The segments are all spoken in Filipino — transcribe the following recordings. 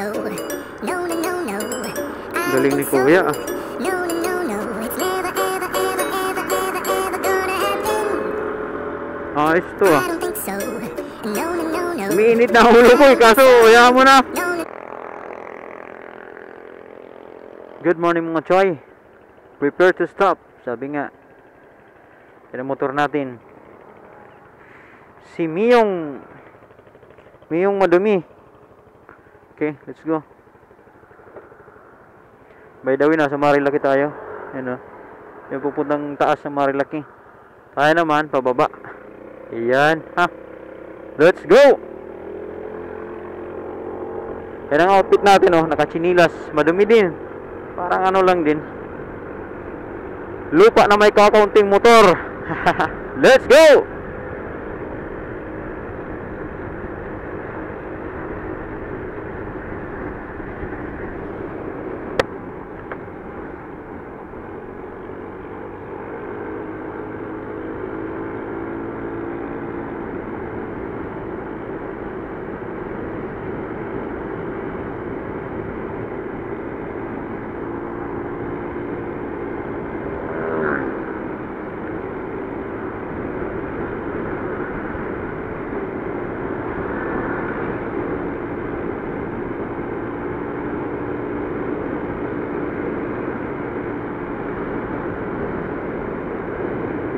so. No, no, no, no. Galing ni Kuya. No, no, no, no. It's never, ever, ever, ever, ever, ever gonna happen. Ayos to I don't think so. No, no, no, no. Umiinit na ulo ko kaso hayaan mo na. No, no. Good morning mga choy. Prepare to stop. Sabi nga. Yan ang motor natin. Si Miyong madumi. Okay, let's go. By the way, nasa Marilaki tayo. Yan o. Yung pupuntang taas ng Marilaki. Tayo naman, pababa. Ayan, ha. Let's go! Yan ang outfit natin, oh. Nakachinilas. Madumi din. Parang ano lang din. Lupa na may kakaunting motor. Let's go!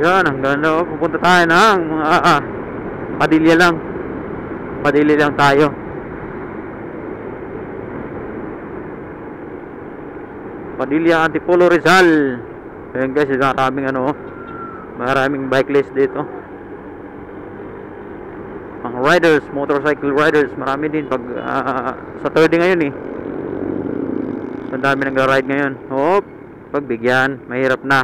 Yan, ang ganda. Pupunta tayo ng mga Padilla lang. Padilla lang tayo. Padilla, Antipolo, Rizal. Ayan guys, maraming bike list dito. Mga riders, motorcycle riders, marami din pag Saturday ngayon eh. So, dami nag-ride ngayon. Hop, pagbigyan, mahirap na.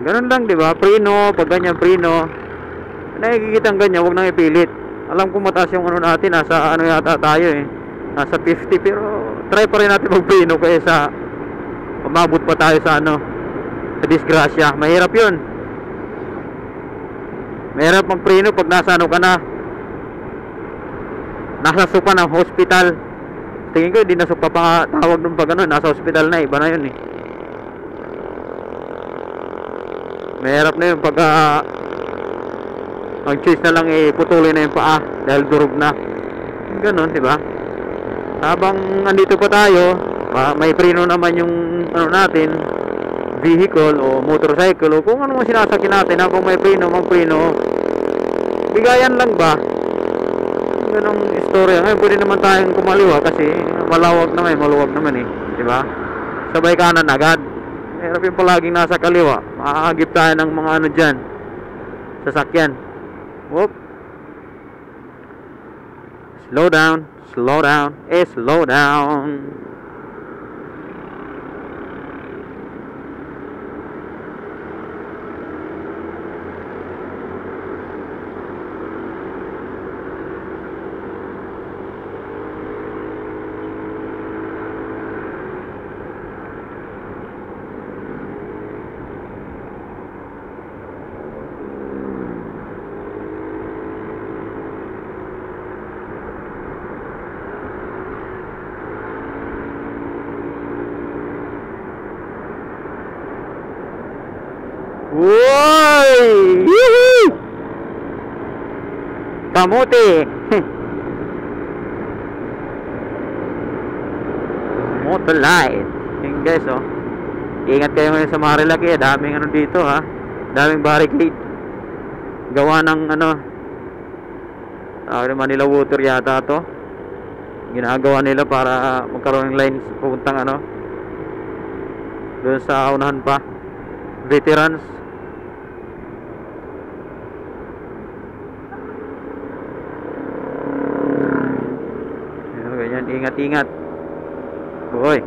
Ganun lang, di ba? Preno, pag ganyan, preno. Nakikita ang ganyan, huwag nang ipilit. Alam ko mataas yung ano natin, nasa ano yata tayo eh. Nasa 50, pero try pa rin natin mag-preno kaysa umabot pa tayo sa ano, sa disgrasya. Mahirap yun. Mahirap mag-preno pag nasa ano ka na. Nasa supa ng hospital. Tingin ko, hindi na supa pa tawag nung pag ano, nasa hospital na, iba na yun eh. Mahirap na yun pag ang choice na lang putulin na yung paa dahil durog na. Ganon, di ba? Habang andito pa tayo, may preno naman yung ano natin, vehicle o motorcycle o kung ano sinasakyan natin habang may preno, mag-preno. Bigayan lang ba? Ganong istorya. Ngayon pwede naman tayong kumaliwa kasi maluwag naman eh, di ba? Sabay kanan agad. Mahirap yung palaging nasa kaliwa. Makakagip tayo ng mga ano dyan, sasakyan. Whoop. Slow down. Slow down. Slow down. Woy! Yee! Kamuti! Motor light. Yung guys, oh. Ingat kayo ngayon sa Marilaki. Daming ano dito, ha. Daming barricade. Gawa ng ano, Manila Water yata to. Ginagawa nila para magkaroon ng lines pupuntang ano, doon sa unahan pa. Veterans. Ganyan, ingat-ingat. Hoy.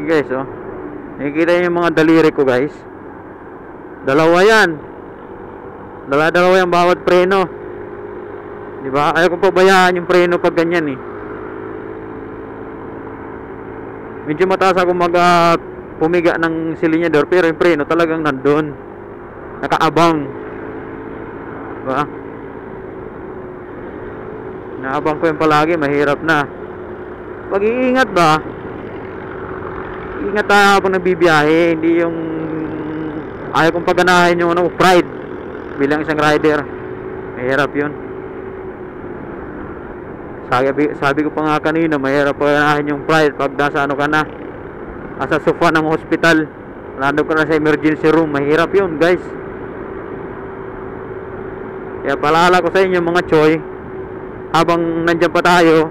Guys, oh. Nakikita niyo yung mga daliri ko, guys. Dalawa yan. Dalawa yung bawat preno. Di ba? Ayaw kong pabayaan yung preno pag ganyan eh. Medyo mataas ako pumiga ng silinyador, pero yung preno talagang nandun. Nakaabang. Diba? Naabang ko yung palagi, mahirap na. Pag-iingat ba? Ingat tayo habang nagbibiyahe. Hindi yung ayaw kong pagganahin yung pride bilang isang rider. Mahirap yun. Sabi ko pa nga kanina, mahirap pagganahin yung pride pag nasa ka na, nasa sofa ng hospital, nandun ka na sa emergency room. Mahirap yun, guys. Kaya paalala ko sa inyo mga choy, habang nandyan pa tayo,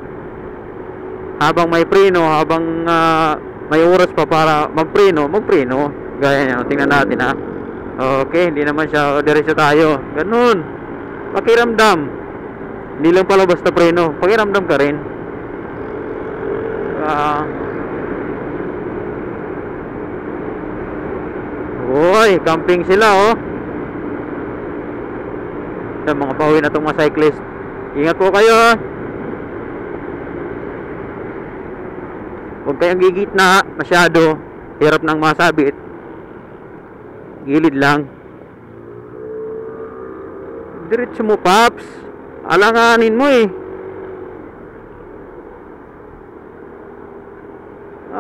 habang may preno, habang may oras pa para magpreno. Gaya nyo, tingnan natin ha. Okay, hindi naman siya diretso tayo. Ganun. Pakiramdam. Hindi lang pala basta preno. Pakiramdam ka rin. Uy, camping sila oh. Sa mga pauwi na itong mga cyclist. Ingat po kayo ha. Huwag kayong gigitna masyado. Hirap nang masabit. Gilid lang. Diretso mo, Paps. Alanganin mo eh.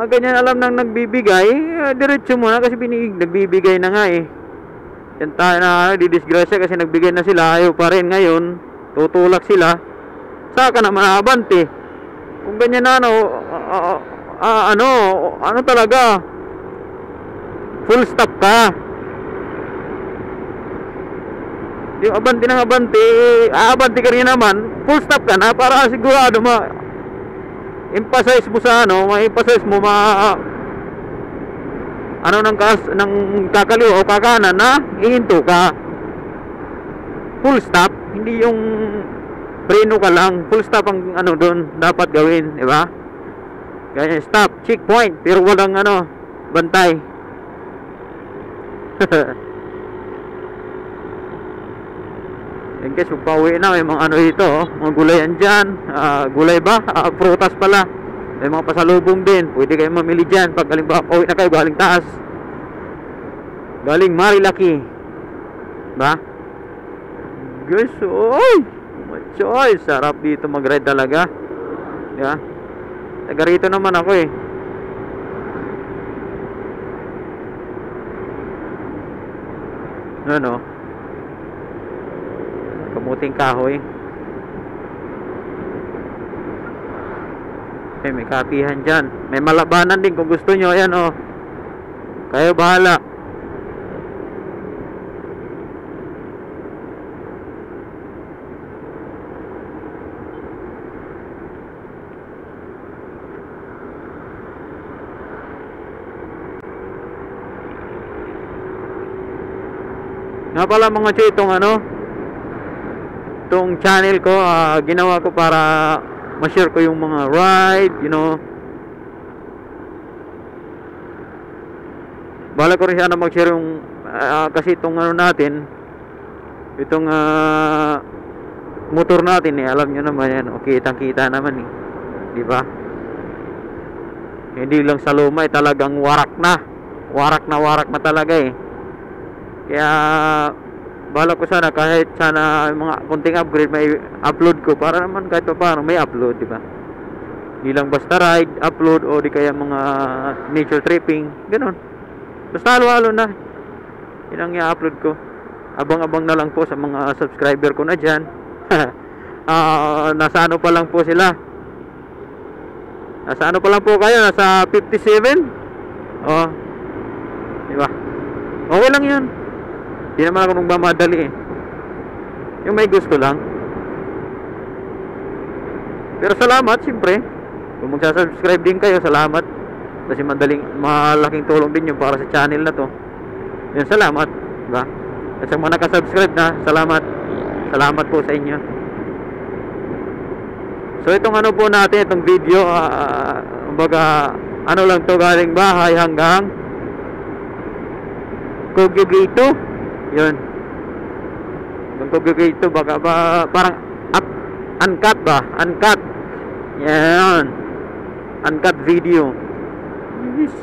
Ganyan alam nang nagbibigay, diretso mo na kasi nagbibigay na nga eh. Yan tayo na didisgrasya kasi nagbigay na sila. Ayaw pa rin ngayon. Tutulak sila. Saka naman abante. Kung ganyan na ano talaga, full stop ka. Yung abante ng abante, aabante ka rin naman, full stop ka na para sigurado emphasize mo sa ma-emphasize mo ng kakaliwa o kakanan na ihinto ka. Full stop, hindi yung preno ka lang. Full stop ang doon dapat gawin, di ba? Kaya stop, checkpoint, pero walang bantay. Yan guys, magpauwi na. May mga dito mga gulayan dyan. Gulay ba? Prutas pala. May mga pasalubong din. Pwede kayo mamili dyan pag pauwi na kayo galing taas, galing Marilaki ba guys. Oy, machoy, sarap dito mag-ride talaga. Yeah. Taga rito naman ako eh. Kamuting kahoy. May kapihan dyan. May malabanan din kung gusto nyo. Ayan kayo bahala. Nga pala mga choy, itong channel ko, ginawa ko para ma-share ko yung mga ride, bala ko rin sana mag-share yung kasi itong natin, itong motor natin alam nyo naman yan, kitang-kita naman di ba? Hindi lang sa luma, talagang warak na talaga kaya bala ko sana kahit sana mga konting upgrade may upload ko para naman kahit pa paano may upload, di ba? Hindi lang basta ride, upload o di kaya mga nature tripping, ganun. Basta halo-halo na. Yun ang i-upload ko. Abang-abang na lang po sa mga subscriber ko na dyan. Nasa pa lang po sila. Nasa pa lang po kayo, nasa 57. Di ba? Okay lang yun. Hindi naman ako nagmamadali yung may gusto lang. Pero salamat siyempre kung magsasubscribe din kayo, salamat kasi malaking tulong din yun para sa channel na to. Yun, salamat, diba? At sa mga nakasubscribe na, salamat po sa inyo. So itong po natin, itong video, kumbaga lang to, galing bahay hanggang Cogito. Yun. Yung Cogito, baka parang Uncut ba? Uncut. Yan. Uncut video. Yes.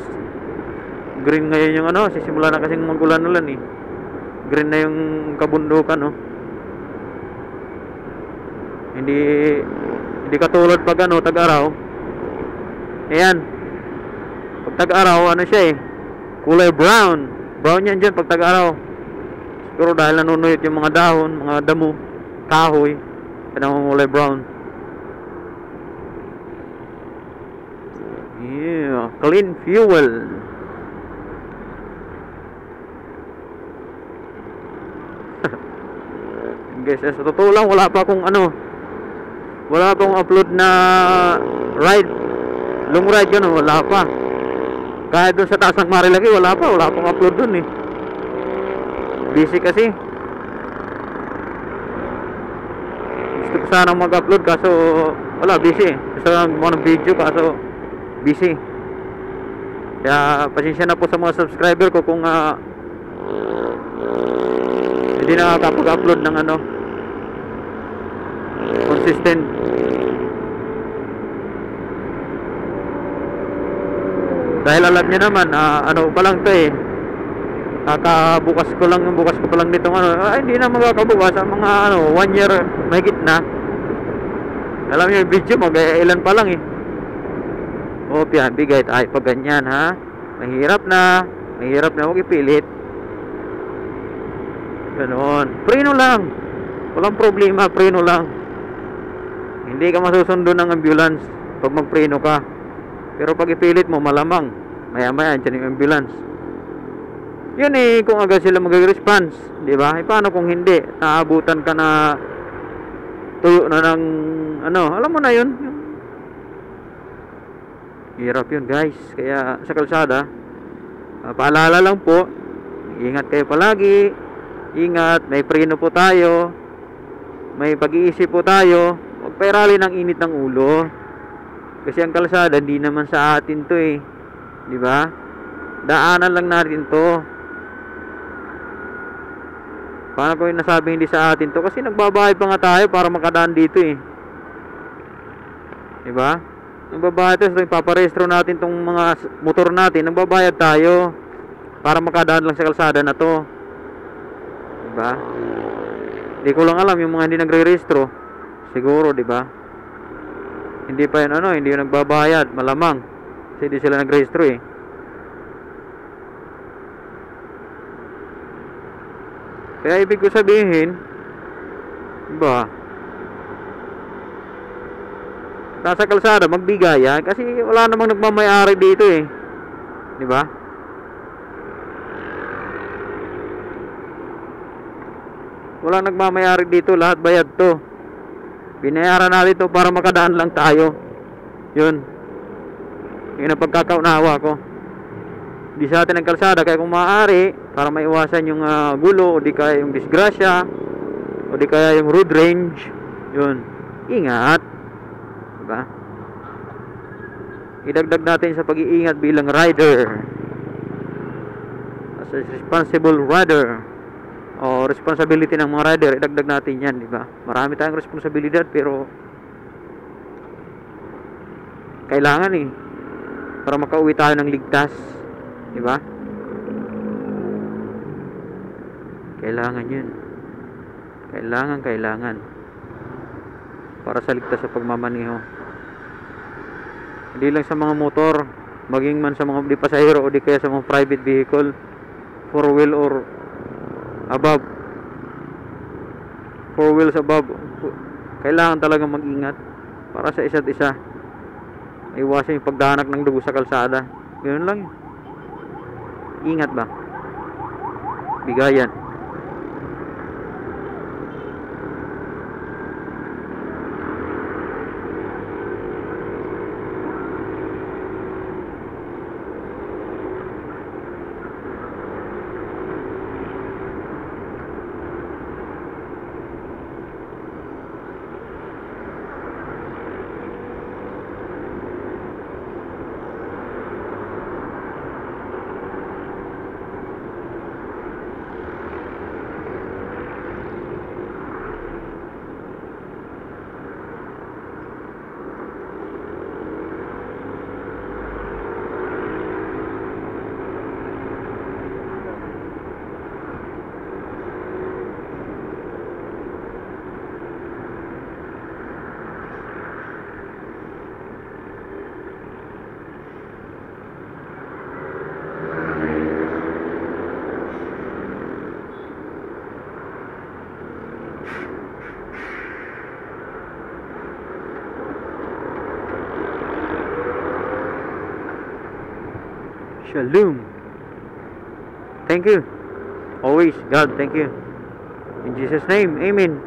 Green ngayon yung ano, sisimula na kasing magulan-ulan eh. Green na yung kabundukan, no. Hindi katulad pag ano, tag-araw. Ayan. Pag tag-araw, ano siya eh, kulay brown. Brown yan dyan pag tag-araw. Siguro dahil nanunuyot yung mga dahon, mga damo, kahoy, kaya kulay brown. Yeah, clean fuel. Guys, sa totoo lang, wala pa akong upload na ride, long ride yun, wala pa. Kahit doon sa taas ng Marilaki, wala pang upload dun eh. Busy kasi. Gusto ko sanang mag-upload kaso wala, busy. Gusto ko mo ng video kaso busy. Kaya pasensya na po sa mga subscriber ko kung hindi na nakakapag-upload ng consistent. Dahil alam niyo naman, ano pa lang to eh, bukas ko pa lang nitong hindi na magkakabukas ang mga 1 year mahigit na. Alam niyo yung video mo, ilan pa lang eh. Opya, bigay tayo pag ganyan ha. Mahirap na, huwag ipilit. Ganoon, preno lang. Walang problema, preno lang. Hindi ka masusundo ng ambulance pag magpreno ka. Pero pag ipilit mo, malamang maya-maya andyan yung ambulance. Yun eh, kung agad sila mag-response, di ba? Paano kung hindi? Naabutan ka na tuyo na ng alam mo na yun. Hirap yun guys. Kaya sa kalsada, paalala lang po, ingat kayo palagi. Ingat, may preno po tayo, may pag-iisip po tayo. Huwag pairali ng init ng ulo. Kasi ang kalsada, hindi naman sa atin to eh. Di ba? Daanan lang natin to. Paano ko yung nasabi hindi sa atin to? Kasi nagbabayad pa nga tayo para makadaan dito eh. Di ba? Nagbabayad tayo, so ipaparehistro natin tong mga motor natin. Nagbabayad tayo para makadaan lang sa kalsada na to. Di ba? Hindi ko lang alam yung mga hindi nagre-rehistro. Siguro, di ba? Hindi pa yun hindi yun nagbabayad, malamang. Kasi hindi sila nag-rehistro eh. Kaya ibig ko sabihin, ba, nasa kalsada magbigayan kasi wala namang nagmamay-ari dito eh. Di ba? Wala nagmamay-ari dito, lahat bayad to. Binayaran natin to para makadaan lang tayo. Yun ang pagkakaunawa ko. Di sa atin ang kalsada, kaya kung maaari, para maiwasan yung gulo, o di kaya yung disgrasya, o di kaya yung road rage, yun, ingat. Diba? Idagdag natin sa pag-iingat bilang rider, as a responsible rider, o responsibility ng mga rider, idagdag natin yan, diba? Marami tayong responsibilidad, pero kailangan eh, para makauwi tayo ng ligtas, diba? Kailangan yun. Kailangan para sa ligtas sa pagmamaneho. Hindi lang sa mga motor, maging man sa mga di pasahero o di kaya sa mga private vehicle, 4-wheel or above, 4 wheels above. Kailangan talaga mag-ingat para sa isa't isa. Iwasan yung pagdanak ng dugo sa kalsada. Ganoon lang yun. Ingat ba? Bigayan. Shalom. Thank you. Always, God, thank you. In Jesus' name, Amen.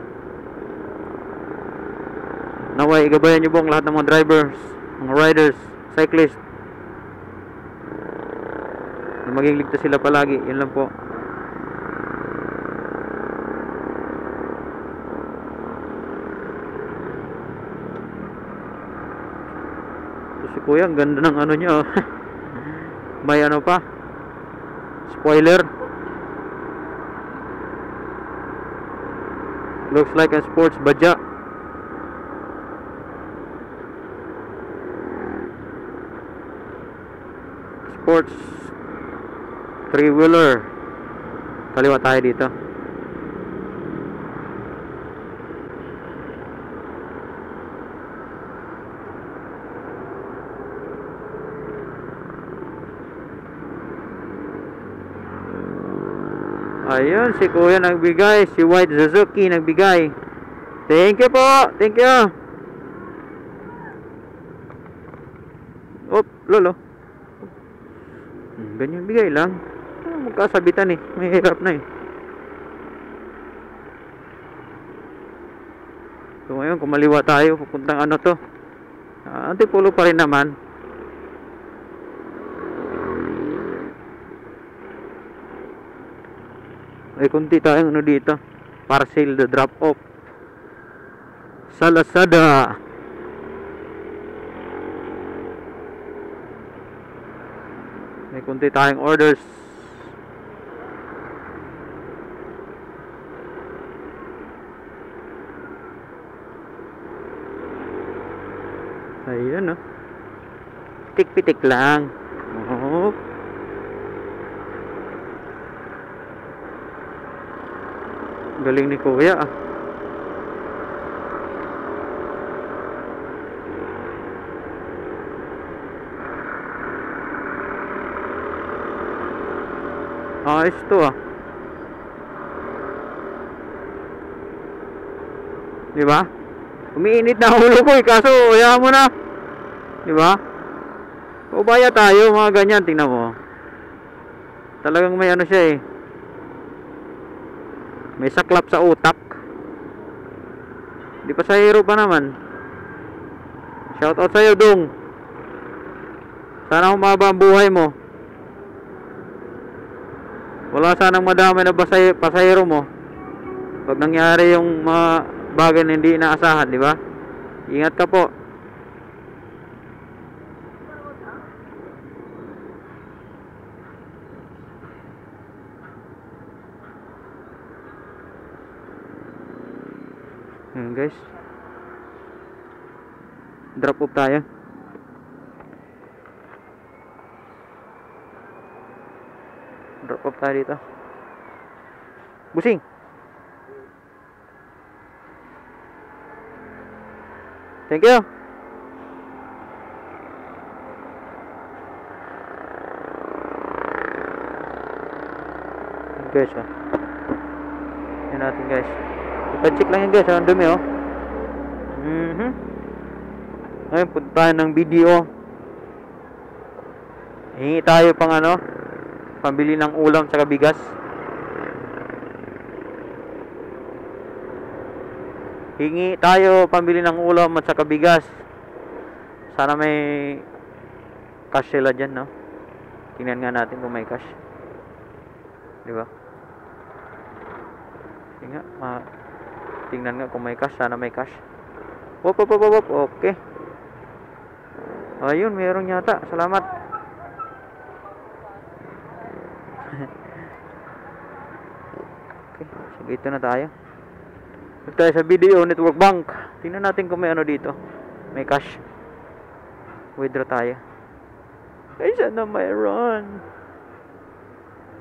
Naway, igabayan niyo po ang lahat ng mga drivers, mga riders, cyclists, na maging ligtas sila palagi. Yun lang po. So, si Kuya, ang ganda ng ano niya, oh. May ano pa, spoiler. Looks like a sports badja. Sports three-wheeler. Kaliwa tayo dito. Ayun, si Kuya nagbigay, si White Suzuki nagbigay. Thank you po, thank you. Op, lolo. Ganyan bigay lang. Magkasabitan eh, mahirap na eh. So ngayon, kumaliwa tayo, pupuntang ano to, Antipolo pa rin naman. Ay kunti tayong ano dito, parcel the drop off sa Lazada. May kunti tayong orders. Ayun, oh. Pitik-pitik lang. Oh. Galing ni Kuya, ah. Ayos to, ah. Diba? Umiinit na ulo ko eh, kaso hayaan mo na. Diba? Ubaya tayo, mga ganyan, tingnan mo. Talagang may ano siya eh, may saklap sa utak. Di pa sa hero pa naman. Shout out sa'yo, Dong. Sana humaba ang buhay mo. Wala sanang madami na pasahero mo pag nangyari yung mga bagay na hindi inaasahan, di ba? Ingat ka po. Ayan guys, drop off tayo. Drop off tayo dito. Busing. Thank you. Guys, ah. Yan natin guys. Ipa-check lang yan guys, ang dumi, oh. Ngayon, punta tayo ng video. Hingi tayo pang ano, pambili ng ulam sa bigas. Hingi tayo pambili ng ulam at saka bigas. Sana may cash sila dyan, no? Tingnan nga natin kung may cash. Diba? Tingnan nga kung may cash. Sana may cash. Wop. Okay. Ayun, meron yata. Salamat. Okay, sige, ito na tayo. Ito tayo sa Video Network Bank. Tingnan natin kung may ano dito. May cash. Withdraw tayo. Ay, sana mayroon.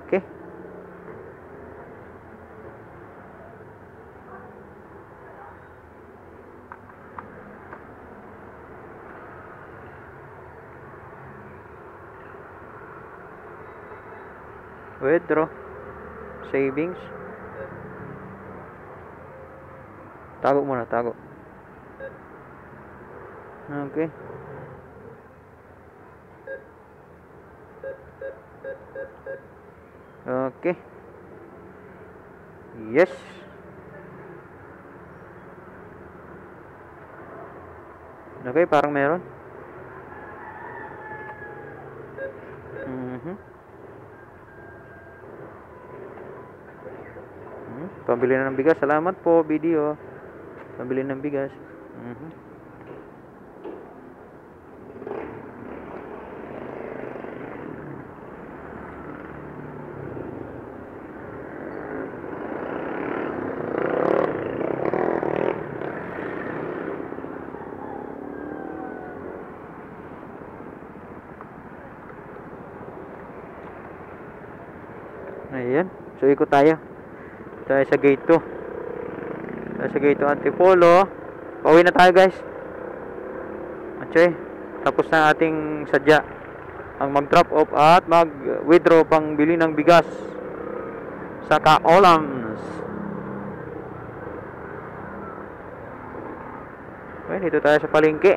Okay. Withdraw. Savings. Tago muna, tago. Okay. Okay. Yes. Okay, parang meron. Pambili na ng bigas. Salamat po, video. Pambili ng bigas. Ayan. So, ikot tayo. Tayo sa gate 2. Tayo sa gate 2 Antipolo. Pauwi na tayo, guys. Okay. Tapos na ating sadya ang mag-drop off at mag-withdraw pang bili ng bigas sa Kaolams. Okay, dito tayo sa palengke.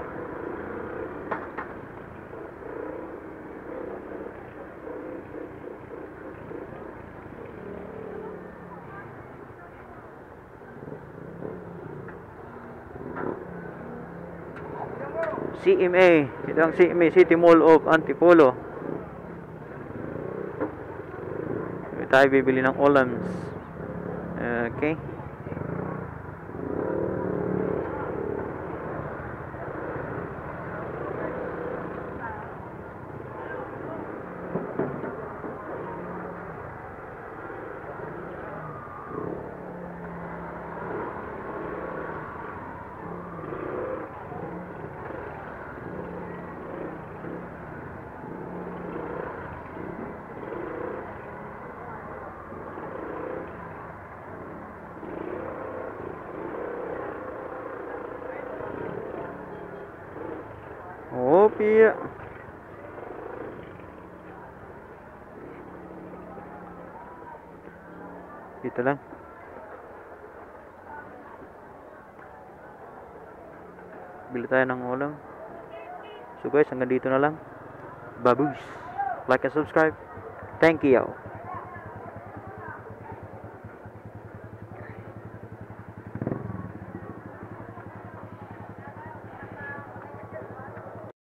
CMA. Ito ang CMA, City Mall of Antipolo. Dito tayo bibili ng Olams. Okay. Opia. Dito lang. Bili tayo ng ulam. So guys, hanggang dito na lang. Babush. Like and subscribe. Thank you.